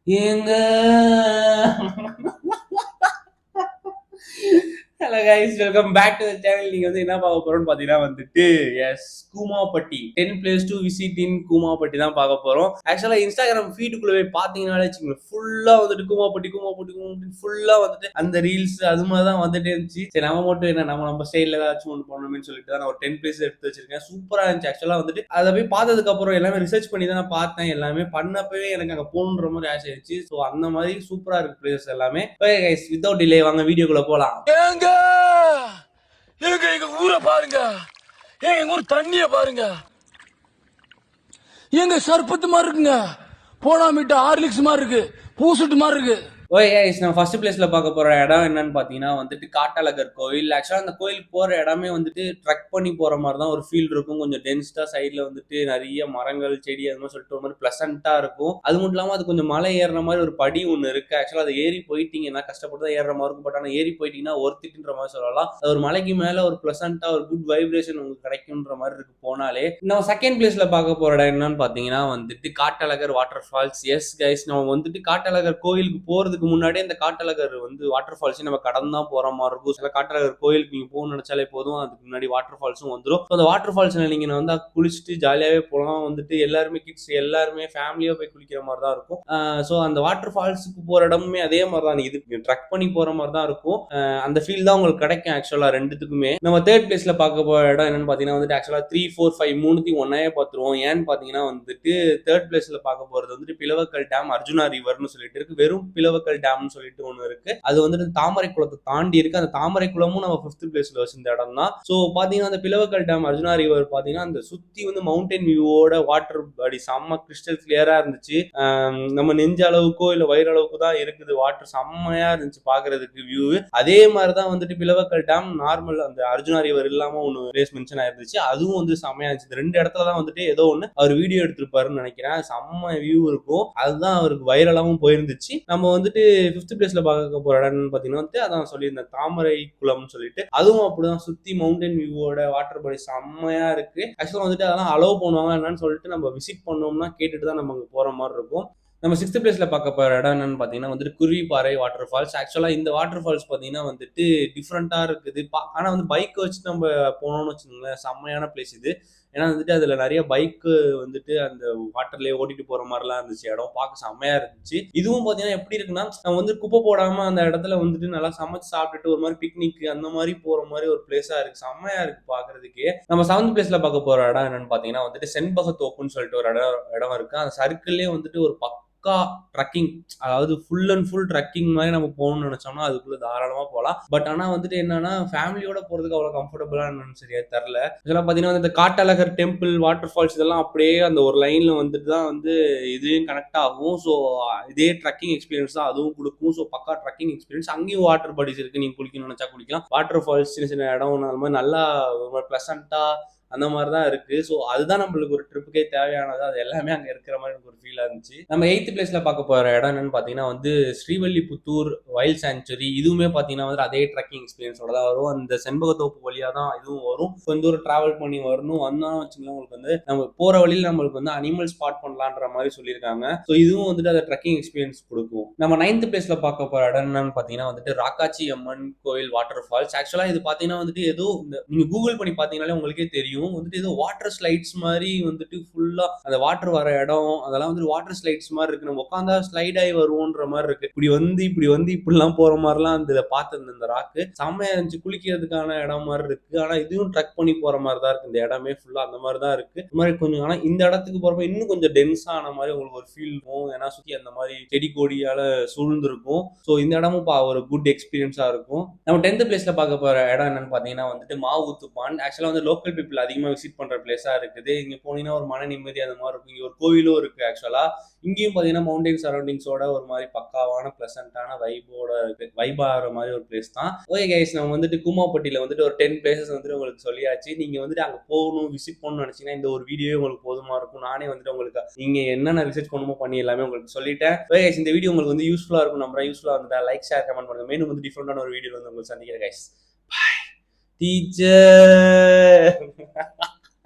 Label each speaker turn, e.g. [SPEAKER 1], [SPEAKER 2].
[SPEAKER 1] ஏங்க hello guys, welcome back to the channel. நீங்க வந்து என்ன பார்க்க போறோம்னு பாத்தீங்கன்னா வந்துட்டு yes Koomapatti 10 place to visit in Koomapatti தான் பார்க்க போறோம். ஆக்சுவலா இன்ஸ்டாகிராம் ஃபீடுக்குள்ள போய் பாத்தீங்கன்னாலே வச்சுக்கோங்க, ஃபுல்லா வந்துட்டு கூமாப்பட்டி கூமாப்பட்டி கூமாப்பட்டி ஃபுல்லா வந்துட்டு அந்த ரீல்ஸ் அது மாதிரி தான் வந்துட்டே இருந்துச்சு. சரி, நம்ம மட்டும் என்ன நம்ம ஸ்டைல ஏதாச்சும் ஒன்று பண்ணணும்னு சொல்லிட்டு தான் நான் ஒரு 10 பிளேஸ் எடுத்து வச்சிருக்கேன். சூப்பரா இருந்துச்சு. ஆக்சுவலா வந்துட்டு அதை போய் பார்த்ததுக்கு அப்புறம் எல்லாமே ரிசர்ச் பண்ணி தான் நான் பார்த்தேன். எல்லாமே பண்ணப்பவே எனக்கு அங்க போகணுன்ற மாதிரி ஆசை ஆயிடுச்சு. ஸோ அந்த மாதிரி சூப்பரா இருக்கு பிளேஸ் எல்லாமே. ஓகே கைஸ், வித்தவுட் டிலே வாங்க வீடியோக்குள்ள போலாம்.
[SPEAKER 2] ஏங்க ஏங்க எங்க ஊரை பாருங்க, ஏங்க எங்க ஊர் தண்ணிய பாருங்க, ஏங்க சர்பத்து மாதிரி இருக்குங்க, போனா மீட்ட ஹார்லிக்ஸ் மாதிரி இருக்கு, பூசுட்டு மாதிரி இருக்கு.
[SPEAKER 1] ஓகே கைஸ், நம்ம ஃபர்ஸ்ட் பிளேஸ்ல பார்க்க போற இடம் என்னன்னு பாத்தீங்கன்னா வந்துட்டு காட்டழகர் கோயில். ஆக்சுவலா அந்த கோயிலுக்கு போற இடமே வந்துட்டு ட்ரக் பண்ணி போற மாதிரி தான் ஒரு ஃபீல் இருக்கும். கொஞ்சம் டென்ஸ்டா சைட்ல வந்துட்டு நிறைய மரங்கள் செடி அது மாதிரி சொல்லிட்டு ஒரு மாதிரி பிளசண்டா இருக்கும். அது மட்டும் இல்லாம அது கொஞ்சம் மலை ஏறுற மாதிரி ஒரு படி ஒன்று இருக்கு. ஆக்சுவலா அதை ஏறி போயிட்டீங்கன்னா கஷ்டப்பட்டு தான் ஏறுற மாதிரி இருக்கும். பட் ஆனால் ஏறி போயிட்டீங்கன்னா ஒருத்திட்டுன்ற மாதிரி சொல்லலாம். அது ஒரு மலைக்கு மேல ஒரு பிளசண்டா ஒரு குட் வைப்ரேஷன் உங்களுக்கு கிடைக்கும்ன்ற மாதிரி இருக்கு போனாலே. நம்ம செகண்ட் பிளேஸ்ல பார்க்க போற இடம் என்னன்னு பாத்தீங்கன்னா வந்துட்டு Kattazhagar water falls. Yes guys, நம்ம வந்துட்டு காட்டழகர் கோயிலுக்கு போறது முன்னாடி இந்த காட்டழகர் வந்து வாட்டர் ஃபால்ஸ் நம்ம கடந்து தான் போற மாதிரி இருக்கும். சில காட்டழகர் கோயிலுக்கு நீங்க போகணும்னு நினைச்சாலே போதும், அதுக்கு முன்னாடி வாட்டர் ஃபால்ஸும் வந்துடும். அந்த வாட்டர் ஃபால்ஸ்ல நீங்க வந்து குளிச்சுட்டு ஜாலியாவே போகலாம். வந்துட்டு எல்லாருமே கிட்ஸ் எல்லாருமே ஃபேமிலியா போய் குளிக்கிற மாதிரி தான் இருக்கும். ஸோ அந்த வாட்டர் ஃபால்ஸுக்கு போற இடமுமே அதே மாதிரி தான், இது ட்ரக் பண்ணி போற மாதிரி தான் இருக்கும். அந்த ஃபீல் தான் உங்களுக்கு கிடைக்கும் ஆக்சுவலா ரெண்டுத்துக்குமே. நம்ம தேர்ட் பிளேஸ்ல பார்க்க போற இடம் என்னன்னு பாத்தீங்கன்னா வந்துட்டு ஆக்சுவலா 3, 4, 5 மூணுத்தையும் ஒன்னாவே பார்த்துருவோம். ஏன்னு பாத்தீங்கன்னா வந்துட்டு தேர்ட் பிளேஸ்ல பார்க்க போறது வந்துட்டு பிளவக்கல் டேம் அர்ஜுனா ரிவர்னு சொல்லிட்டு இருக்கு. வெறும் பிளவக்கல் டேம்னு சொல்லிட்டு ஒன்று இருக்கு. அது வந்துட்டு தாமரை குளத்தை தாண்டி இருக்கு. அந்த தாமரை குளமும் நம்ம 5th பிளேஸ்ல வச்சிருந்த இடம் தான். ஸோ பாத்தீங்கன்னா அந்த பிளவக்கல் டேம் அர்ஜுனா ரிவர் பாத்தீங்கன்னா அந்த சுத்தி வந்து மவுண்டன் வியூவோட வாட்டர் பாடி செம்ம கிறிஸ்டல் கிளியரா இருந்துச்சு. நம்ம நெஞ்ச அளவுக்கோ இல்ல வயிறு அளவுக்கு தான் இருக்குது. வாட்டர் செம்மையா இருந்துச்சு பாக்குறதுக்கு வியூ. அதே மாதிரிதான் வந்துட்டு பிளவக்கல் டேம் நார்மல் அந்த அர்ஜுனா ரிவர் இல்லாம ஒன்று பிளேஸ் மென்ஷன் ஆயிருந்துச்சு. அதுவும் வந்து செம்மையா இருந்துச்சு. ரெண்டு இடத்துல தான் வந்துட்டு ஏதோ ஒன்று அவர் வீடியோ எடுத்திருப்பாருன்னு நினைக்கிறேன். செம்ம வியூ இருக்கும். அதுதான் அவருக்கு வைரலாவும் போயிருந்துச்சு. நம்ம வந்துட்டு 5th பிளேஸ்ல பார்க்க போற இடம்னு பாத்தீங்கன்னா வந்து அதான் சொல்லியிருந்தேன் தாமரை குளம்னு சொல்லிட்டு. அதுவும் அப்படிதான் சுத்தி மவுண்டன் வியூவோட வாட்டர் பாடி செம்மையா இருக்கு. ஆக்சுவலா வந்துட்டு அதெல்லாம் அலோவ் பண்ணுவாங்க என்னன்னு சொல்லிட்டு நம்ம விசிட் பண்ணோம்னா கேட்டுட்டு தான் நம்ம அங்க போற மாதிரி இருக்கும். நம்ம 6th பிளேஸ்ல பார்க்க போற இடம் என்னன்னு பாத்தீங்கன்னா வந்துட்டு குருவிப்பாறை வாட்டர் ஃபால்ஸ். ஆக்சுவலா இந்த வாட்டர் ஃபால்ஸ் பாத்தீங்கன்னா வந்துட்டு டிஃப்ரெண்டா இருக்குது. ஆனா வந்து பைக் வச்சு நம்ம போனோம்னு வச்சுக்கோங்களேன், செம்மையான பிளேஸ் இது. ஏன்னா வந்துட்டு அதுல நிறைய பைக்கு வந்துட்டு அந்த வாட்டர்லயே ஓட்டிட்டு போற மாதிரிலாம் இருந்துச்சு. இடம் பார்க்க செம்மையா இருந்துச்சு. இதுவும் பாத்தீங்கன்னா எப்படி இருக்குன்னா, நம்ம வந்து குப்பை போடாம அந்த இடத்துல வந்துட்டு நல்லா சமைச்சு சாப்பிட்டுட்டு ஒரு மாதிரி பிக்னிக் அந்த மாதிரி போற மாதிரி ஒரு பிளேஸா இருக்கு. செம்மையா இருக்கு பாக்குறதுக்கே. நம்ம 7th பிளேஸ்ல பார்க்க போற இடம் என்னன்னு பாத்தீங்கன்னா வந்துட்டு செண்பகத்தோப்புன்னு சொல்லிட்டு ஒரு இடம் இருக்கு. அந்த சர்க்கிள்லயே வந்துட்டு ஒரு ட்ரக்கிங், அதாவது ஃபுல் அண்ட் ஃபுல் ட்ரக்கிங் மாதிரி நம்ம போகணும்னு நினைச்சோம்னா அதுக்குள்ள தாராளமா போகலாம். பட் ஆனா வந்துட்டு என்னன்னா ஃபேமிலியோட போறதுக்கு அவ்வளவு கம்ஃபர்டபுளா என்னன்னு சரியா தெரியல. இதெல்லாம் பாத்தீங்கன்னா இந்த காட்டழகர் டெம்பிள் வாட்டர் ஃபால்ஸ் இதெல்லாம் அப்படியே அந்த ஒரு லைன்ல வந்துட்டு தான் வந்து இதையும் கனெக்ட் ஆகும். ஸோ இதே ட்ரக்கிங் எக்ஸ்பீரியன்ஸ் தான் அதுவும் கொடுக்கும். ஸோ பக்கா ட்ரக்கிங் எக்ஸ்பீரியன்ஸ். அங்கேயும் வாட்டர் பாடிஸ் இருக்கு, நீங்க குளிக்கணும்னு நினைச்சா குளிக்கலாம். வாட்டர் ஃபால்ஸ் சின்ன சின்ன இடம் அந்த மாதிரி நல்லா பிளசண்டா அந்த மாதிரி தான் இருக்கு. ஸோ அதுதான் நம்மளுக்கு ஒரு ட்ரிப்புக்கே தேவையானது. அது எல்லாமே அங்கே இருக்கிற மாதிரி எனக்கு ஒரு ஃபீலாக இருந்துச்சு. நம்ம 8th பிளேஸ்ல பார்க்க போகிற இடம் என்னன்னு பார்த்தீங்கன்னா வந்து ஸ்ரீவல்லிபுத்தூர் வைல்ட் சாங்சுரி. இதுவுமே பார்த்தீங்கன்னா வந்து அதே ட்ரக்கிங் எக்ஸ்பீரியன்ஸோட தான் வரும். அந்த செண்பகத்தோப்பு வழியாக தான் இதுவும் வரும். கொஞ்சம் தூரம் டிராவல் பண்ணி வரணும். வந்தாலும் வச்சுக்கலாம் உங்களுக்கு வந்து நம்ம போகிற வழியில் நம்மளுக்கு வந்து அனிமல் ஸ்பாட் பண்ணலான்ற மாதிரி சொல்லியிருக்காங்க. ஸோ இதுவும் வந்துட்டு அதை ட்ரக்கிங் எக்ஸ்பீரியன்ஸ் கொடுக்கும். நம்ம 9th பிளேஸ்ல பார்க்க போகிற இடம் என்னன்னு பார்த்தீங்கன்னா வந்துட்டு ராக்காச்சி அம்மன் கோயில் வாட்டர் ஃபால்ஸ். ஆக்சுவலாக இது பார்த்தீங்கன்னா வந்துட்டு ஏதோ இந்த நீங்கள் கூகுள் பண்ணி பார்த்தீங்கன்னாலே உங்களுக்கே தெரியும் வந்துட்டு ஏதோ வாட்டர் ஸ்லைட்ஸ் மாதிரி வந்துட்டு ஃபுல்லா அந்த வாட்டர் வர இடம் அதெல்லாம் வந்து வாட்டர் ஸ்லைட்ஸ் மாதிரி இருக்கு. நம்ம உட்காந்தா ஸ்லைட் ஆகி வருவோன்ற மாதிரி இருக்கு. இப்படி வந்து இப்படிலாம் போற மாதிரிலாம் அந்த பார்த்து இந்த ராக்கு செம்மையா இருந்துச்சு. குளிக்கிறதுக்கான இடம் மாதிரி இருக்கு. ஆனா இதுவும் ட்ரக் பண்ணி போற மாதிரி தான் இருக்கு. இந்த இடமே ஃபுல்லா அந்த மாதிரி தான் இருக்கு. இந்த மாதிரி கொஞ்சம் ஆனா இந்த இடத்துக்கு போறப்ப இன்னும் கொஞ்சம் டென்ஸா ஆன மாதிரி உங்களுக்கு ஒரு ஃபீல் இருக்கும். ஏன்னா சுத்தி அந்த மாதிரி செடி கொடியால சூழ்ந்திருக்கும். ஸோ இந்த இடமும் ஒரு குட் எக்ஸ்பீரியன்ஸா இருக்கும். நம்ம 10th பிளேஸ்ல பார்க்க போற இடம் என்னன்னு பாத்தீங்கன்னா வந்துட்டு மாவுத்துப்பான். ஆக்சுவலா வந்து லோக்கல் பீப்புள் அதிகமா விசிட் பண்ற பிளேஸா இருக்குது. இங்க போனீங்கன்னா ஒரு மன நிம்மதி அந்த மாதிரி இருக்கும். இங்க ஒரு கோயிலும் இருக்கு. ஆக்சுவலா இங்கேயும் பாத்தீங்கன்னா மவுண்டைன் சரௌண்டிங்ஸோட ஒரு மாதிரி பக்காவான பிளசண்டான வைபாகிற மாதிரி ஒரு பிளேஸ் தான். ஓகே கைஸ், நம்ம வந்துட்டு கூமாப்பட்டியில வந்துட்டு ஒரு 10 பிளேசஸ் வந்துட்டு உங்களுக்கு சொல்லியாச்சு. நீங்க வந்துட்டு அங்க போகணும் விசிட் பண்ணணும்னு நினைச்சீங்கன்னா இந்த ஒரு வீடியோ உங்களுக்கு போதுமா இருக்கும். நானே வந்துட்டு உங்களுக்கு நீங்க என்னென்ன ரிசர்ச் பண்ணணுமோ பண்ணி எல்லாமே உங்களுக்கு சொல்லிட்டேன். ஓகே கைஸ், இந்த வீடியோ உங்களுக்கு வந்து யூஸ்ஃபுல்லா இருக்கும் நம்புறேன். யூஸ்ஃபுல்லா இருந்தா லைக் ஷேர் கமெண்ட் பண்ணுங்க. மேலும் வந்து டிஃபரெண்டான ஒரு வீடியோ வந்து உங்களுக்கு சந்திக்கிறேன் கைஸ். பாய் டீச்சர்.